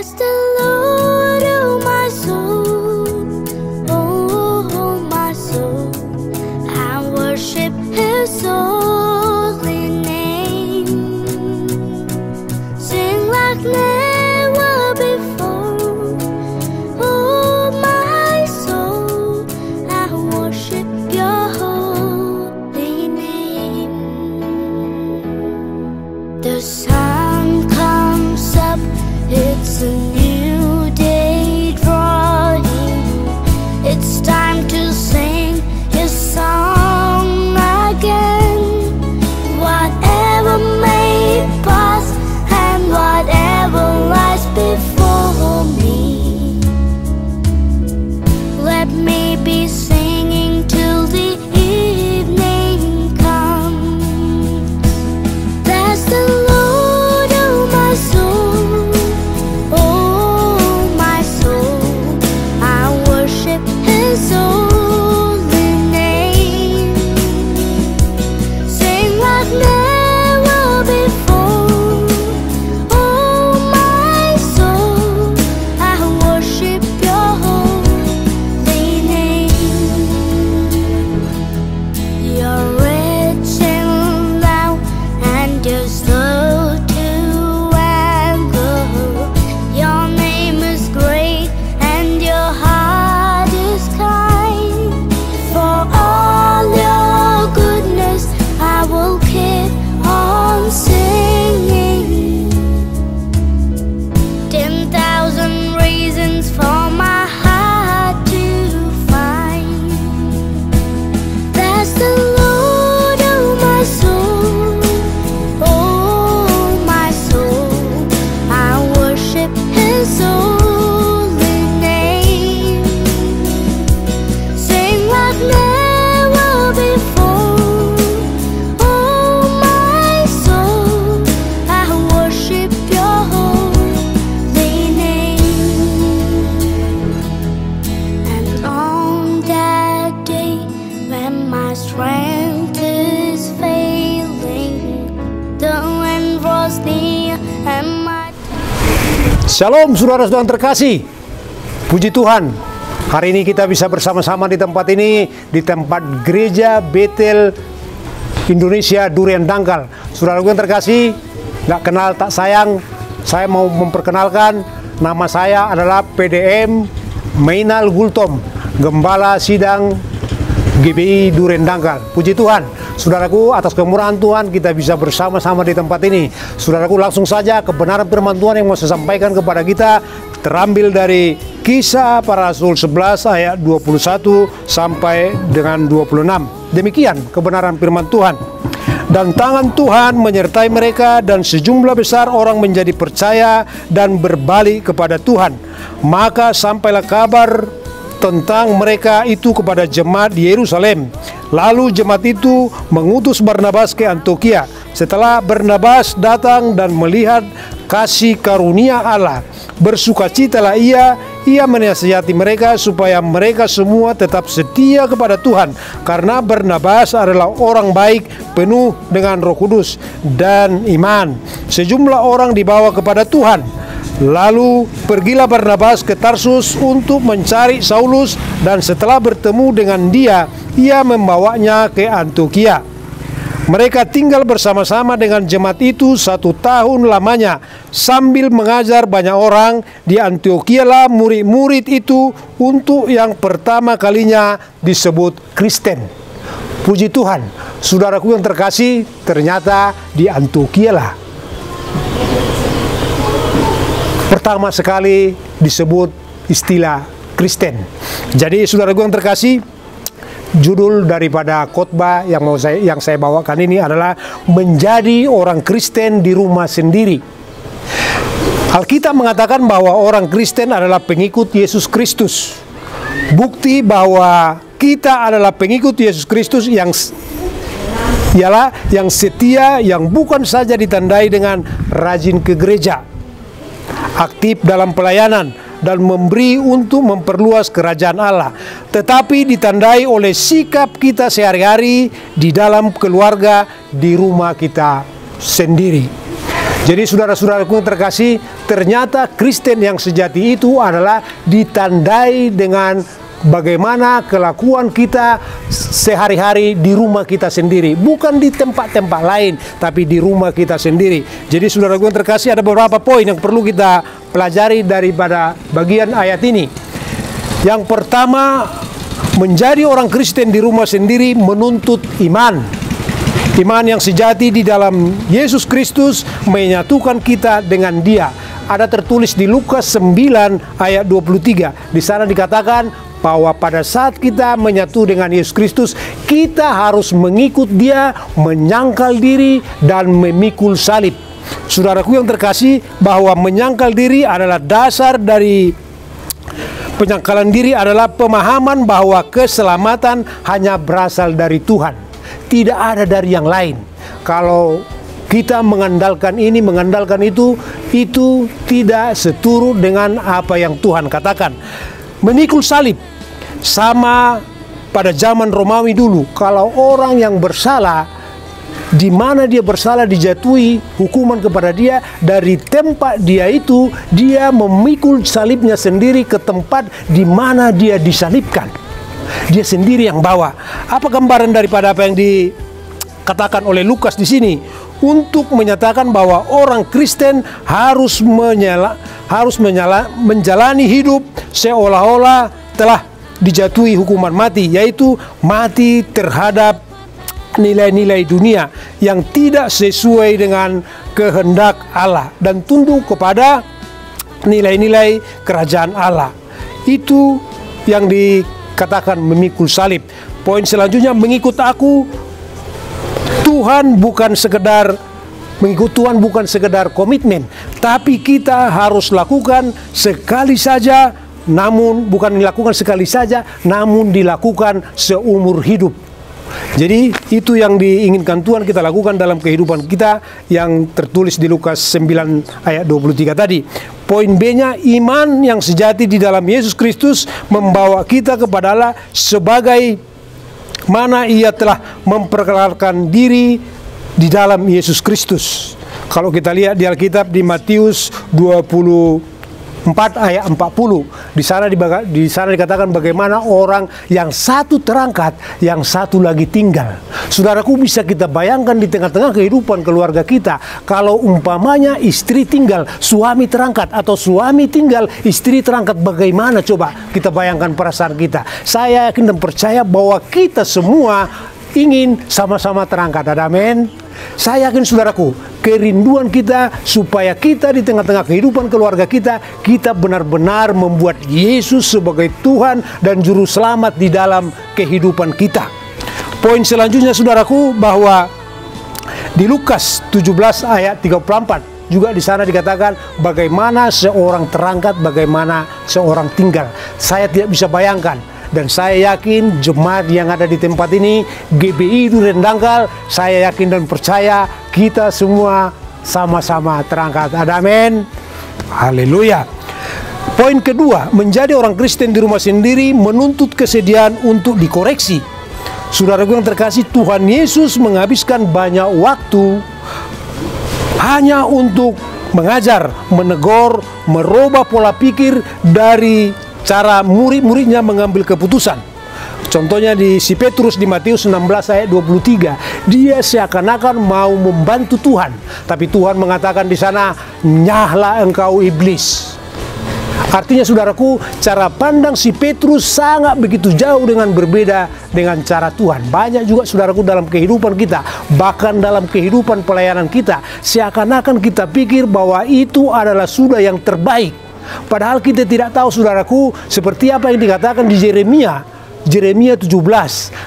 Bless the Lord, oh my soul, oh my soul. I worship His holy name. Sing like never before, oh my soul. I worship Your holy name. The sun comes up, it's a new day drawing. It's time to sing His song again. Whatever may pass and whatever lies before me, let me be singing till the evening comes. Bless the Lord, oh my soul, oh my soul. I worship His holy name. Sing like never before, oh my soul. I worship Your holy name. You're rich and loud, and You're slow to anger. Your name is great, and Your heart is kind. For all Your goodness, I will keep on singing. 10,000 reasons for my heart to find. Bless the Lord, oh my soul, oh my soul. I worship His holy name. Sing like never before, oh my soul. I worship Your holy name. And on that day when my strength is failing, the wind was near and my Shalom saudara-saudara terkasih. Puji Tuhan, hari ini kita bisa bersama-sama di tempat ini, di tempat Gereja Betel Indonesia Durian Dangkal. Saudara yang terkasih, nggak kenal tak sayang, saya mau memperkenalkan, nama saya adalah PDM Mainal Gultom, Gembala Sidang GBI Durian Dangkal. Puji Tuhan, saudaraku, atas kemurahan Tuhan kita bisa bersama-sama di tempat ini. Saudaraku, langsung saja kebenaran firman Tuhan yang mau saya sampaikan kepada kita terambil dari Kisah Para Rasul 11 ayat 21 sampai dengan 26. Demikian kebenaran firman Tuhan. Dan tangan Tuhan menyertai mereka, dan sejumlah besar orang menjadi percaya dan berbalik kepada Tuhan. Maka sampailah kabar tentang mereka itu kepada jemaat di Yerusalem. Lalu jemaat itu mengutus Barnabas ke Antiokhia. Setelah Barnabas datang dan melihat kasih karunia Allah, bersukacitalah ia menasihati mereka supaya mereka semua tetap setia kepada Tuhan, karena Barnabas adalah orang baik, penuh dengan Roh Kudus dan iman. Sejumlah orang dibawa kepada Tuhan. Lalu pergilah Barnabas ke Tarsus untuk mencari Saulus, dan setelah bertemu dengan dia, ia membawanya ke Antiokhia. Mereka tinggal bersama-sama dengan jemaat itu 1 tahun lamanya, sambil mengajar banyak orang. Di Antiokhia lah murid-murid itu untuk yang pertama kalinya disebut Kristen. Puji Tuhan, saudaraku yang terkasih, ternyata di Antiokhia lah pertama sekali disebut istilah Kristen. Jadi saudaraku yang terkasih, judul daripada khotbah yang saya bawakan ini adalah menjadi orang Kristen di rumah sendiri. Alkitab mengatakan bahwa orang Kristen adalah pengikut Yesus Kristus. Bukti bahwa kita adalah pengikut Yesus Kristus yang setia, yang bukan saja ditandai dengan rajin ke gereja, aktif dalam pelayanan, dan memberi untuk memperluas kerajaan Allah, tetapi ditandai oleh sikap kita sehari-hari di dalam keluarga, di rumah kita sendiri. Jadi saudara-saudaraku yang terkasih, ternyata Kristen yang sejati itu adalah ditandai dengan bagaimana kelakuan kita sehari-hari di rumah kita sendiri. Bukan di tempat-tempat lain, tapi di rumah kita sendiri. Jadi saudaraku yang terkasih, ada beberapa poin yang perlu kita pelajari daripada bagian ayat ini. Yang pertama, menjadi orang Kristen di rumah sendiri menuntut iman. Iman yang sejati di dalam Yesus Kristus menyatukan kita dengan Dia. Ada tertulis di Lukas 9 ayat 23. Di sana dikatakan bahwa pada saat kita menyatu dengan Yesus Kristus, kita harus mengikut Dia, menyangkal diri dan memikul salib. Saudaraku yang terkasih, bahwa menyangkal diri adalah dasar dari penyangkalan diri adalah pemahaman bahwa keselamatan hanya berasal dari Tuhan. Tidak ada dari yang lain. Kalau kita mengandalkan ini, mengandalkan itu tidak seturut dengan apa yang Tuhan katakan. Memikul salib, sama pada zaman Romawi dulu. Kalau orang yang bersalah, di mana dia bersalah dijatuhi hukuman kepada dia, dari tempat dia itu, dia memikul salibnya sendiri ke tempat di mana dia disalibkan. Dia sendiri yang bawa. Apa gambaran daripada apa yang dikatakan oleh Lukas di sini? Untuk menyatakan bahwa orang Kristen harus menjalani hidup seolah-olah telah dijatuhi hukuman mati, yaitu mati terhadap nilai-nilai dunia yang tidak sesuai dengan kehendak Allah dan tunduk kepada nilai-nilai kerajaan Allah. Itu yang dikatakan memikul salib. Poin selanjutnya, mengikut aku. Mengikut Tuhan bukan sekedar komitmen, tapi kita harus lakukan sekali saja, namun bukan dilakukan sekali saja, namun dilakukan seumur hidup. Jadi itu yang diinginkan Tuhan kita lakukan dalam kehidupan kita, yang tertulis di Lukas 9 ayat 23 tadi. Poin B-nya, iman yang sejati di dalam Yesus Kristus membawa kita kepada Allah sebagai mana Ia telah memperkenalkan diri di dalam Yesus Kristus. Kalau kita lihat di Alkitab di Matius 24 ayat 40, di sana dikatakan bagaimana orang yang satu terangkat, yang satu lagi tinggal. Saudaraku, bisa kita bayangkan di tengah-tengah kehidupan keluarga kita, kalau umpamanya istri tinggal, suami terangkat, atau suami tinggal, istri terangkat, bagaimana coba kita bayangkan perasaan kita? Saya yakin dan percaya bahwa kita semua ingin sama-sama terangkat. Amin. Saya yakin saudaraku, kerinduan kita supaya kita di tengah-tengah kehidupan keluarga kita, kita benar-benar membuat Yesus sebagai Tuhan dan Juru Selamat di dalam kehidupan kita. Poin selanjutnya saudaraku, bahwa di Lukas 17 ayat 34 juga di sana dikatakan bagaimana seorang terangkat, bagaimana seorang tinggal. Saya tidak bisa bayangkan. Dan saya yakin jemaat yang ada di tempat ini, GBI Duren Dangkal, saya yakin dan percaya kita semua sama-sama terangkat. Amin. Haleluya. Poin kedua, menjadi orang Kristen di rumah sendiri menuntut kesediaan untuk dikoreksi. Saudaraku yang terkasih, Tuhan Yesus menghabiskan banyak waktu hanya untuk mengajar, menegur, merubah pola pikir dari cara murid-muridnya mengambil keputusan. Contohnya di si Petrus di Matius 16 ayat 23, dia seakan-akan mau membantu Tuhan, tapi Tuhan mengatakan di sana, nyahlah engkau iblis. Artinya saudaraku, cara pandang si Petrus sangat begitu jauh dengan berbeda dengan cara Tuhan. Banyak juga saudaraku dalam kehidupan kita, bahkan dalam kehidupan pelayanan kita, seakan-akan kita pikir bahwa itu adalah sudah yang terbaik. Padahal kita tidak tahu saudaraku, seperti apa yang dikatakan di Yeremia 17.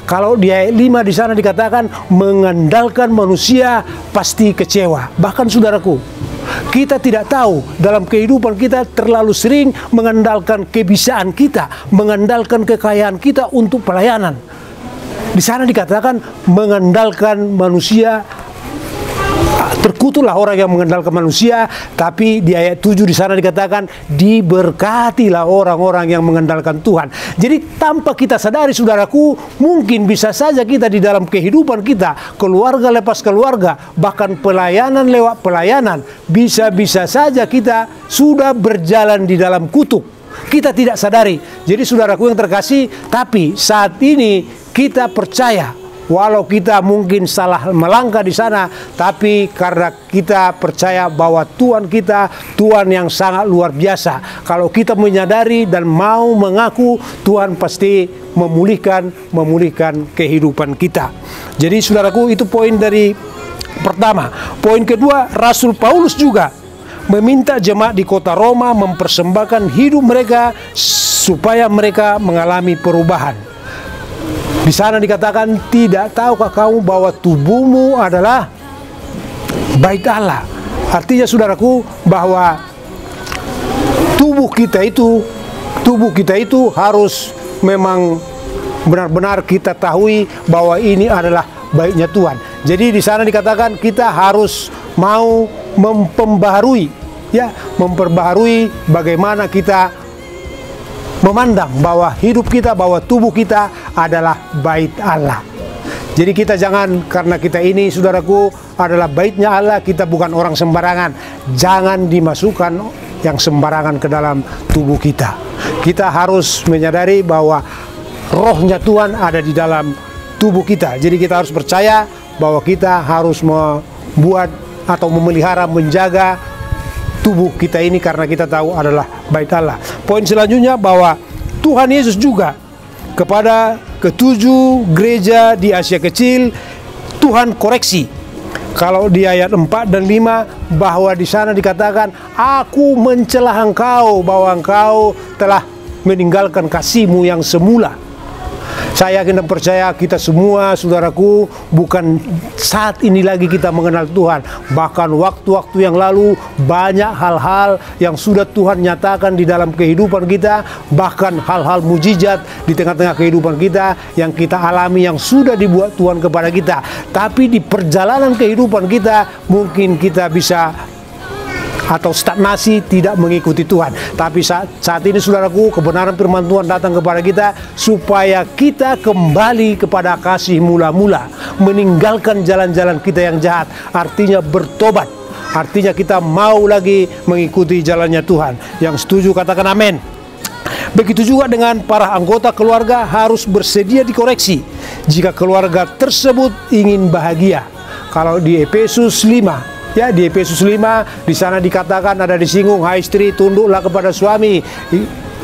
Kalau di ayat 5 di sana dikatakan mengandalkan manusia pasti kecewa. Bahkan saudaraku, kita tidak tahu dalam kehidupan kita terlalu sering mengandalkan kebisaan kita, mengandalkan kekayaan kita untuk pelayanan. Di sana dikatakan mengandalkan manusia Terkutuklah orang yang mengandalkan manusia, tapi di ayat 7 di sana dikatakan diberkatilah orang-orang yang mengandalkan Tuhan. Jadi tanpa kita sadari, saudaraku, mungkin bisa saja kita di dalam kehidupan kita, keluarga lepas keluarga, bahkan pelayanan lewat pelayanan, bisa-bisa saja kita sudah berjalan di dalam kutuk. Kita tidak sadari. Jadi saudaraku yang terkasih, tapi saat ini kita percaya, walau kita mungkin salah melangkah di sana, tapi karena kita percaya bahwa Tuhan kita, Tuhan yang sangat luar biasa. Kalau kita menyadari dan mau mengaku, Tuhan pasti memulihkan kehidupan kita. Jadi saudaraku, itu poin dari pertama. Poin kedua, Rasul Paulus juga meminta jemaat di kota Roma mempersembahkan hidup mereka supaya mereka mengalami perubahan. Di sana dikatakan, tidak tahukah kamu bahwa tubuhmu adalah bait Allah? Artinya saudaraku, bahwa tubuh kita itu harus memang benar-benar kita tahui bahwa ini adalah baitnya Tuhan. Jadi di sana dikatakan kita harus mau memperbaharui bagaimana kita memandang bahwa hidup kita, bahwa tubuh kita adalah bait Allah. Jadi kita jangan, karena kita ini, saudaraku, adalah baitnya Allah, kita bukan orang sembarangan. Jangan dimasukkan yang sembarangan ke dalam tubuh kita. Kita harus menyadari bahwa rohnya Tuhan ada di dalam tubuh kita. Jadi kita harus percaya bahwa kita harus membuat atau memelihara, menjaga tubuh kita ini, karena kita tahu adalah bait Allah. Poin selanjutnya, bahwa Tuhan Yesus juga kepada ketujuh gereja di Asia Kecil, Tuhan koreksi. Kalau di ayat 4 dan 5, bahwa di sana dikatakan, aku mencela engkau bahwa engkau telah meninggalkan kasihmu yang semula. Saya yakin dan percaya kita semua, saudaraku, bukan saat ini lagi kita mengenal Tuhan. Bahkan waktu-waktu yang lalu banyak hal-hal yang sudah Tuhan nyatakan di dalam kehidupan kita. Bahkan hal-hal mujizat di tengah-tengah kehidupan kita yang kita alami, yang sudah dibuat Tuhan kepada kita. Tapi di perjalanan kehidupan kita mungkin kita bisa atau stagnasi, tidak mengikuti Tuhan. Tapi saat ini, saudaraku, kebenaran firman Tuhan datang kepada kita supaya kita kembali kepada kasih mula-mula, meninggalkan jalan-jalan kita yang jahat. Artinya bertobat, artinya kita mau lagi mengikuti jalannya Tuhan. Yang setuju katakan amin. Begitu juga dengan para anggota keluarga, harus bersedia dikoreksi jika keluarga tersebut ingin bahagia. Kalau di Efesus 5, di Efesus 5, di sana dikatakan, ada disinggung, hai istri, tunduklah kepada suami.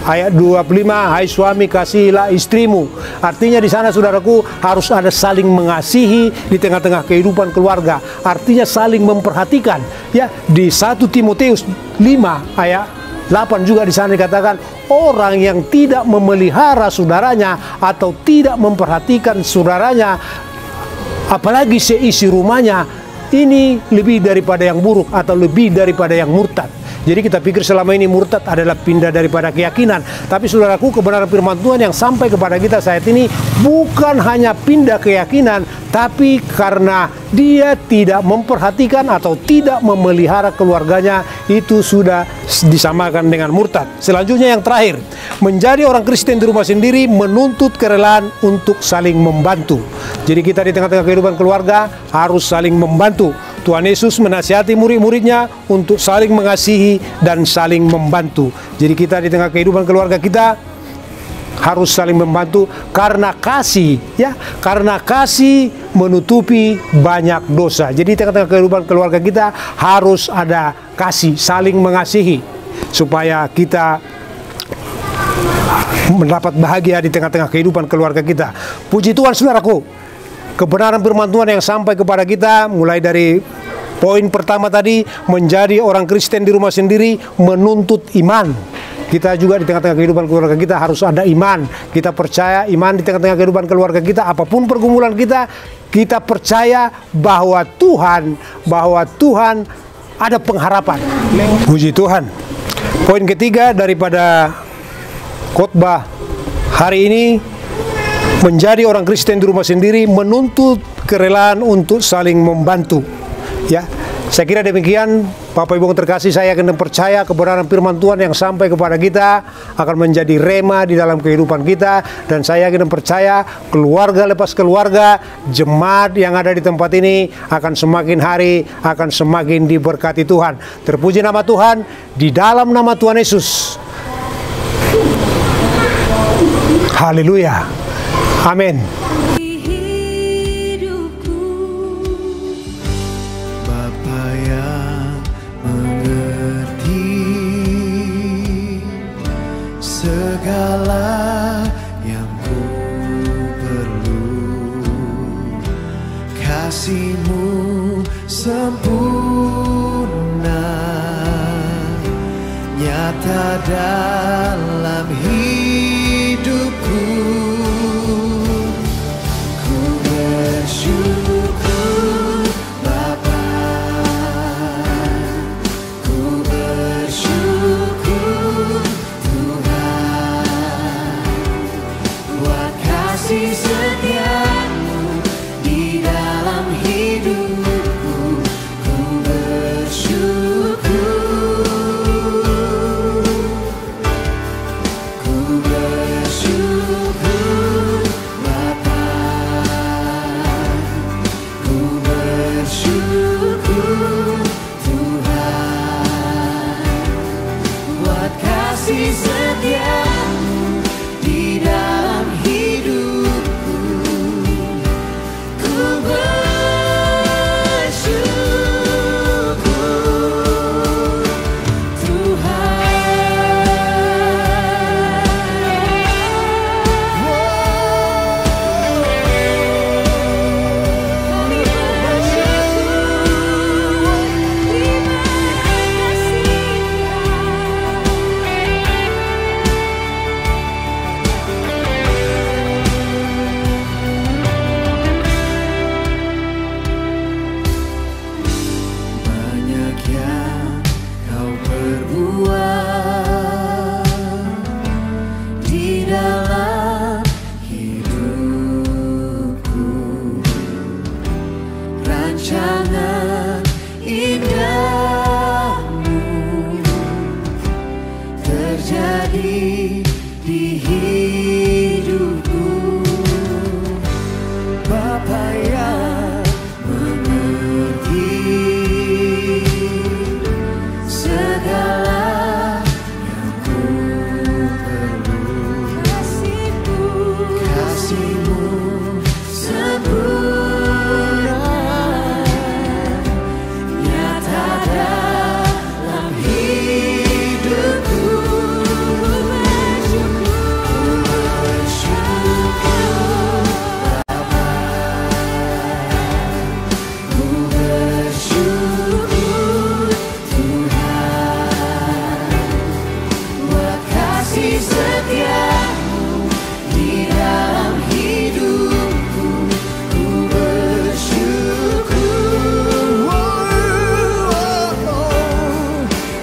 Ayat 25, hai suami, kasihilah istrimu. Artinya di sana, saudaraku, harus ada saling mengasihi di tengah-tengah kehidupan keluarga. Artinya saling memperhatikan. Di 1 Timotius 5 ayat 8 juga di sana dikatakan, orang yang tidak memelihara saudaranya atau tidak memperhatikan saudaranya, apalagi seisi rumahnya, ini lebih daripada yang buruk atau lebih daripada yang murtad. Jadi kita pikir selama ini murtad adalah pindah daripada keyakinan. Tapi saudaraku, kebenaran firman Tuhan yang sampai kepada kita saat ini bukan hanya pindah keyakinan, tapi karena dia tidak memperhatikan atau tidak memelihara keluarganya, itu sudah disamakan dengan murtad. Selanjutnya yang terakhir, menjadi orang Kristen di rumah sendiri menuntut kerelaan untuk saling membantu. Jadi kita di tengah-tengah kehidupan keluarga harus saling membantu. Tuhan Yesus menasihati murid-muridnya untuk saling mengasihi dan saling membantu. Jadi kita di tengah kehidupan keluarga kita harus saling membantu karena kasih, karena kasih menutupi banyak dosa. Jadi di tengah-tengah kehidupan keluarga kita harus ada kasih, saling mengasihi, supaya kita mendapat bahagia di tengah-tengah kehidupan keluarga kita. Puji Tuhan, saudaraku, kebenaran firman Tuhan yang sampai kepada kita mulai dari poin pertama tadi, menjadi orang Kristen di rumah sendiri menuntut iman. Kita juga di tengah-tengah kehidupan keluarga kita harus ada iman. Kita percaya iman di tengah-tengah kehidupan keluarga kita, apapun pergumulan kita, kita percaya bahwa Tuhan ada pengharapan. Puji Tuhan. Poin ketiga daripada khotbah hari ini, menjadi orang Kristen di rumah sendiri menuntut kerelaan untuk saling membantu. Saya kira demikian, Bapak Ibu yang terkasih, saya akan percaya kebenaran firman Tuhan yang sampai kepada kita akan menjadi rema di dalam kehidupan kita. Dan saya akan percaya keluarga lepas keluarga, jemaat yang ada di tempat ini akan semakin hari, akan semakin diberkati Tuhan. Terpuji nama Tuhan, di dalam nama Tuhan Yesus. Haleluya. Amin. Segala yang ku perlu, kasih-Mu sempurna, nyata dalam hidupku. Ku bersyukur Bapa, ku bersyukur kasih setia-Mu di dalam hidupku. Ku bersyukur, ku bersyukur Bapa, ku bersyukur Tuhan, buat kasih setia-Mu di dalam hidupku. Ku bersyukur Tuhan. Kami bersyukur, terima kasih banyak yang Kau perbuat di dalam hidupku. Rancangan indah-Mu terjadi di hidupku. Bapa yang mengerti segala yang ku perlu, kasih-Mu sempurna, nyata dalam hidupku. Ku bersyukur Bapa, ku bersyukur Tuhan, buat kasih setia-Mu di dalam hidupku. Ku bersyukur,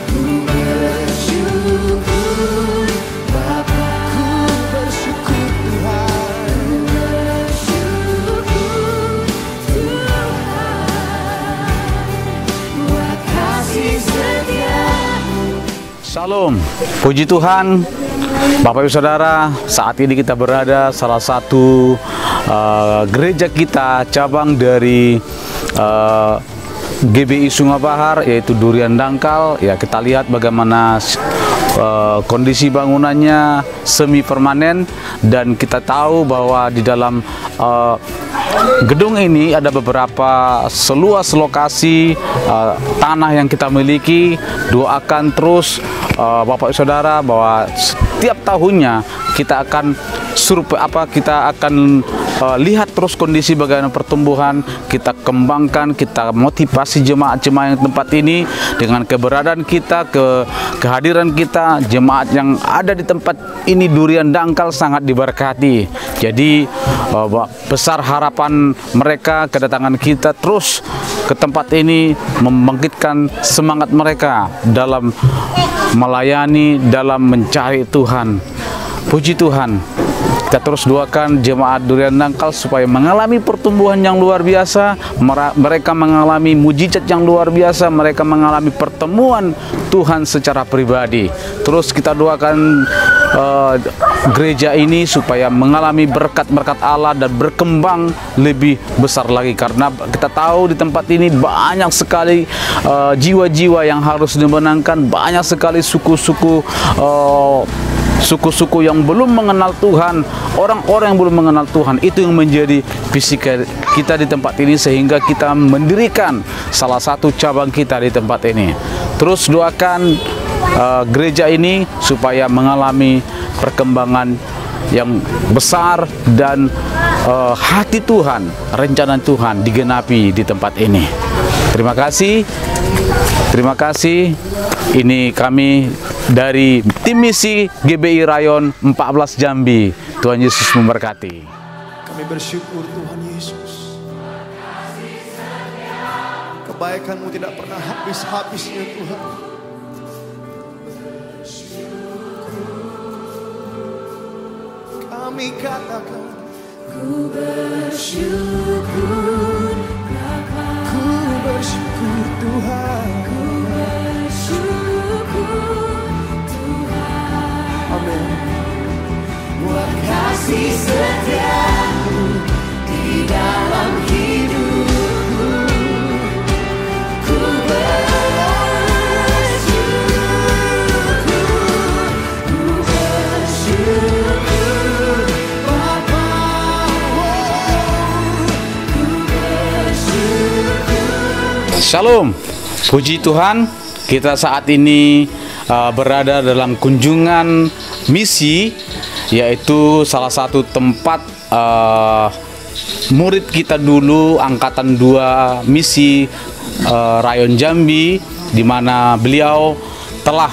ku bersyukur Bapa, ku bersyukur Tuhan, ku bersyukur Tuhan, buat kasih setia-Mu. Shalom, puji Tuhan, Bapak Ibu Saudara. Saat ini kita berada salah satu gereja kita cabang dari GBI Sungai Bahar, yaitu Durian Dangkal. Ya, kita lihat bagaimana kondisi bangunannya semi permanen, dan kita tahu bahwa di dalam gedung ini ada beberapa seluas lokasi tanah yang kita miliki. Doakan terus Bapak Saudara bahwa setiap tahunnya kita akan survei kita akan lihat terus kondisi bagaimana pertumbuhan, kita kembangkan, kita motivasi jemaat-jemaat yang tempat ini dengan keberadaan kita, kehadiran kita. Jemaat yang ada di tempat ini Durian Dangkal sangat diberkati. Jadi besar harapan mereka, kedatangan kita terus ke tempat ini membangkitkan semangat mereka dalam melayani, dalam mencari Tuhan. Puji Tuhan. Kita terus doakan jemaat Durian Dangkal supaya mengalami pertumbuhan yang luar biasa, mereka mengalami mujizat yang luar biasa, mereka mengalami pertemuan Tuhan secara pribadi. Terus kita doakan gereja ini supaya mengalami berkat-berkat Allah dan berkembang lebih besar lagi, karena kita tahu di tempat ini banyak sekali jiwa-jiwa yang harus dimenangkan, banyak sekali suku-suku yang belum mengenal Tuhan, orang-orang yang belum mengenal Tuhan. Itu yang menjadi visi kita di tempat ini, sehingga kita mendirikan salah satu cabang kita di tempat ini. Terus doakan gereja ini supaya mengalami perkembangan yang besar dan hati Tuhan, rencana Tuhan digenapi di tempat ini. Terima kasih. Terima kasih. Ini kami dari tim misi GBI Rayon 14 Jambi. Tuhan Yesus memberkati. Kami bersyukur Tuhan Yesus. Kebaikan-Mu tidak pernah habis-habisnya Tuhan. Kami katakan ku bersyukur Bapa. Ku bersyukur Tuhan. Ku bersyukur Tuhan. Amin. Buat kasih setia-Mu di dalam hidupku. Ku bersyukur. Ku bersyukur Bapa. Ku bersyukur. Shalom, puji Tuhan. Kita saat ini berada dalam kunjungan misi, yaitu salah satu tempat murid kita dulu, angkatan 2 misi Rayon Jambi, di mana beliau telah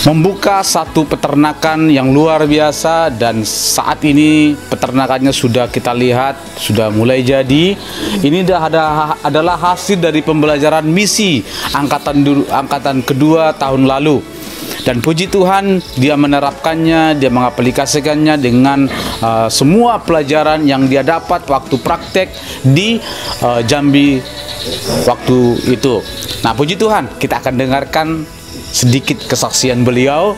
membuka satu peternakan yang luar biasa, dan saat ini peternakannya sudah kita lihat sudah mulai jadi. Ini adalah hasil dari pembelajaran misi angkatan kedua tahun lalu. Dan puji Tuhan, dia menerapkannya, dia mengaplikasikannya dengan semua pelajaran yang dia dapat waktu praktek di Jambi waktu itu. Nah, puji Tuhan, kita akan dengarkan sedikit kesaksian beliau.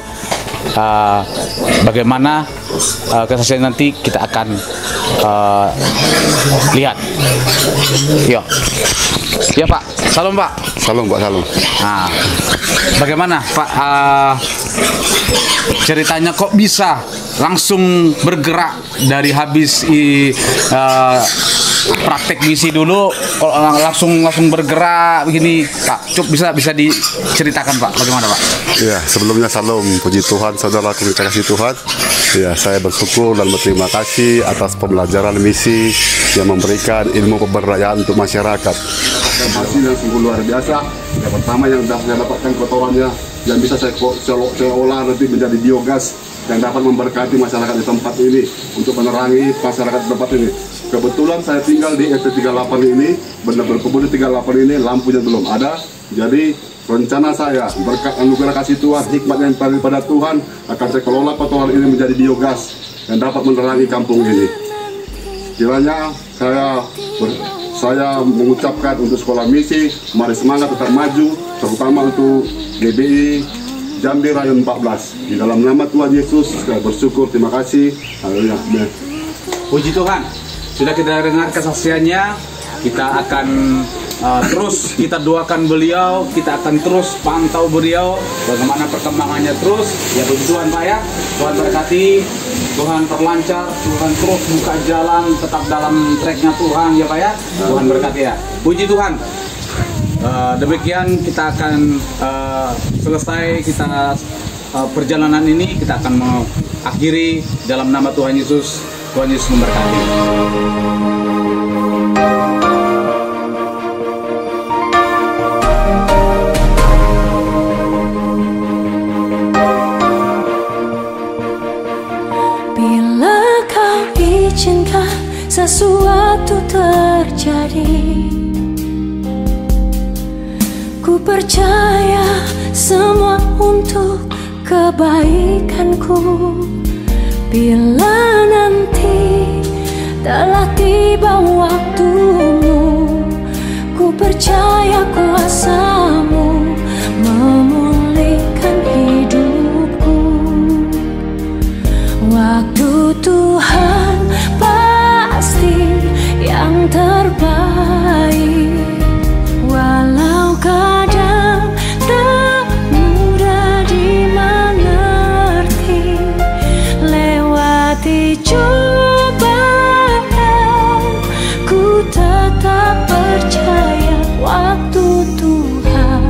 Bagaimana kesaksian nanti kita akan lihat. Yuk. Ya Pak, salam Pak. Salam Pak, salam. Nah, bagaimana Pak ceritanya kok bisa langsung bergerak dari habis praktek misi dulu, kalau langsung bergerak begini, Pak? Bisa diceritakan Pak, bagaimana Pak? Ya, sebelumnya salam, puji Tuhan, saudara kasih Tuhan. Ya, saya bersyukur dan berterima kasih atas pembelajaran misi yang memberikan ilmu pemberdayaan untuk masyarakat. Hasil yang sungguh luar biasa. Yang pertama yang saya dapatkan kotorannya yang bisa saya olah nanti menjadi biogas yang dapat memberkati masyarakat di tempat ini untuk menerangi masyarakat di tempat ini. Kebetulan saya tinggal di RT 38 ini, berkebun di 38 ini, lampunya belum ada. Jadi rencana saya berkat anugerah kasih Tuhan, hikmat yang daripada Tuhan, akan saya kelola kotoran ini menjadi biogas yang dapat menerangi kampung ini. Kiranya saya mengucapkan untuk sekolah misi, mari semangat tetap maju, terutama untuk GBI Jambi Rayon 14. Di dalam nama Tuhan Yesus, saya bersyukur, terima kasih. Haleluya. Puji Tuhan, sudah kita dengar kesaksiannya. Kita akan terus kita doakan beliau, kita akan terus pantau beliau bagaimana perkembangannya terus. Ya puji Tuhan Pak ya, Tuhan berkati, Tuhan perlancar, Tuhan terus buka jalan tetap dalam tracknya Tuhan ya Pak ya. Tuhan berkati ya. Puji Tuhan. Demikian kita akan selesai kita perjalanan ini, kita akan mengakhiri dalam nama Tuhan Yesus. Tuhan Yesus memberkati. Bila kau izinkan sesuatu terjadi, ku percaya semua untuk kebaikanku. Bila nanti telah tiba waktumu, ku percaya kuasa-Mu memulihkan hidupku. Waktu Tuhan pasti yang terbaik, walau kadang tak mudah dimengerti. Lewati cobaan, ku tetap percaya waktu Tuhan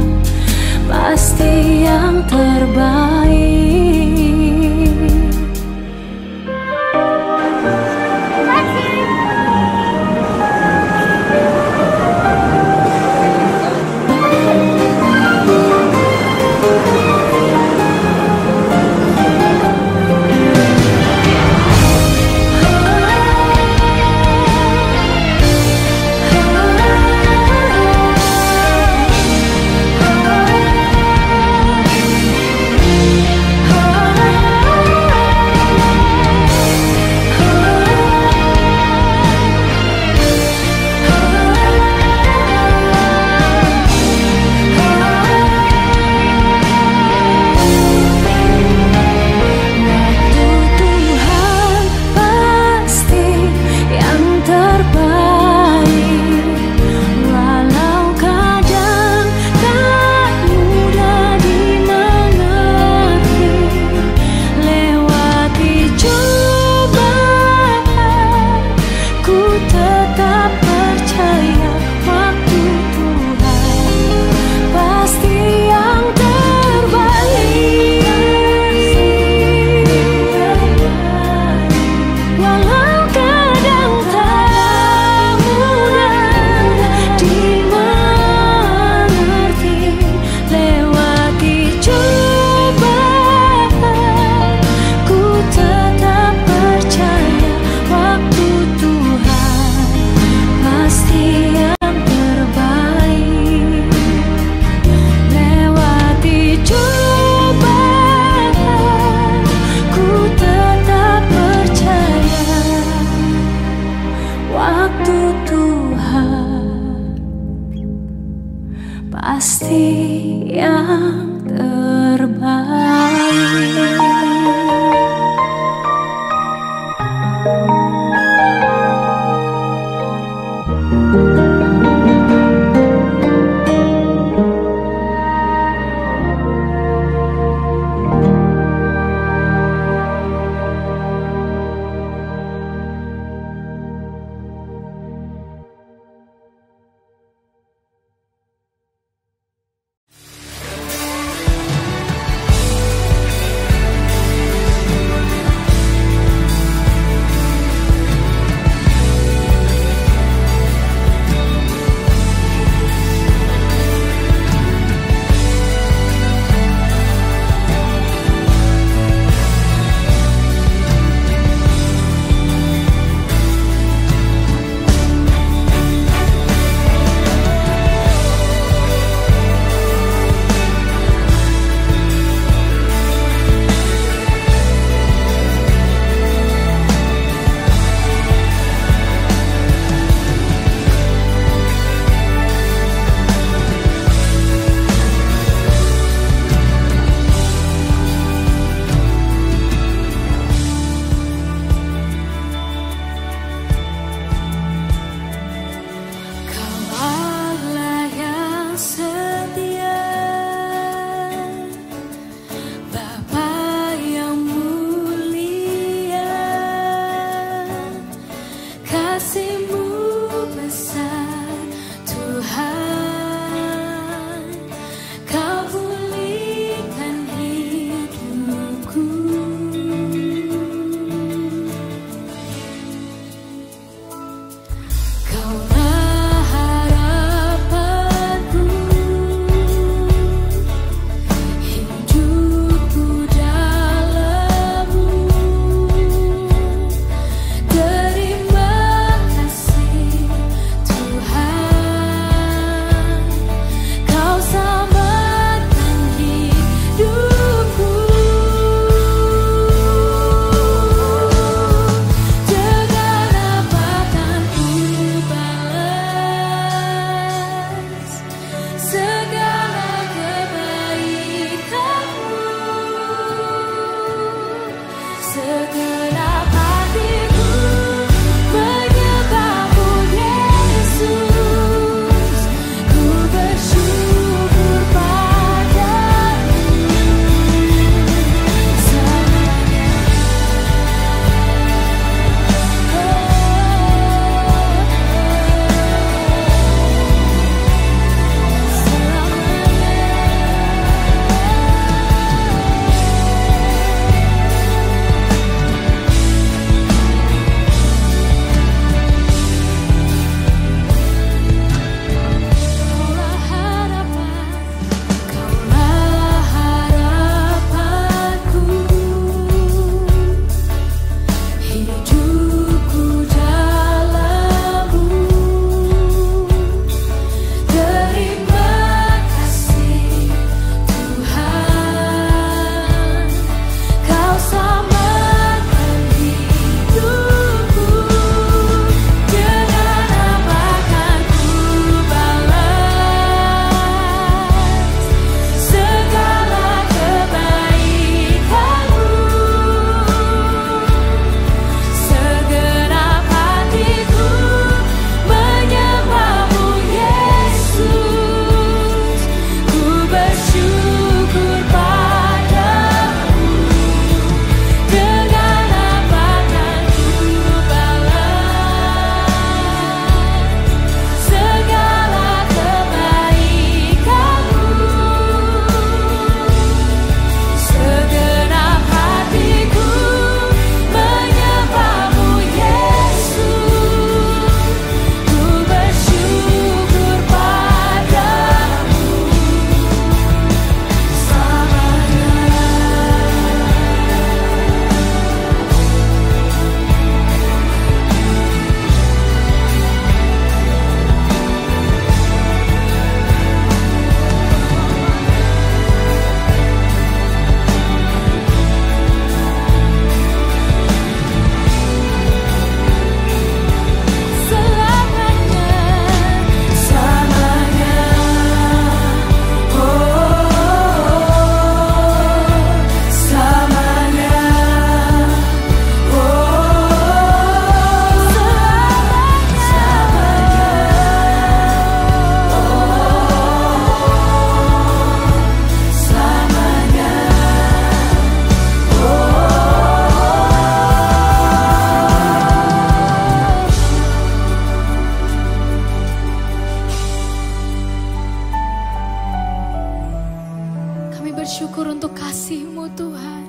bersyukur untuk kasih-Mu Tuhan.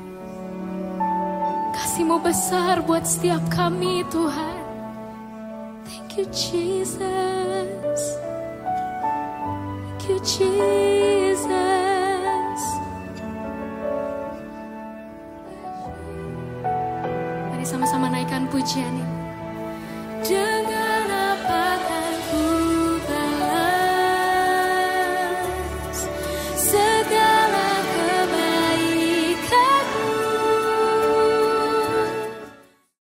Kasih-Mu besar buat setiap kami Tuhan. Thank you Jesus. Thank you Jesus. Mari sama-sama naikkan pujian ini.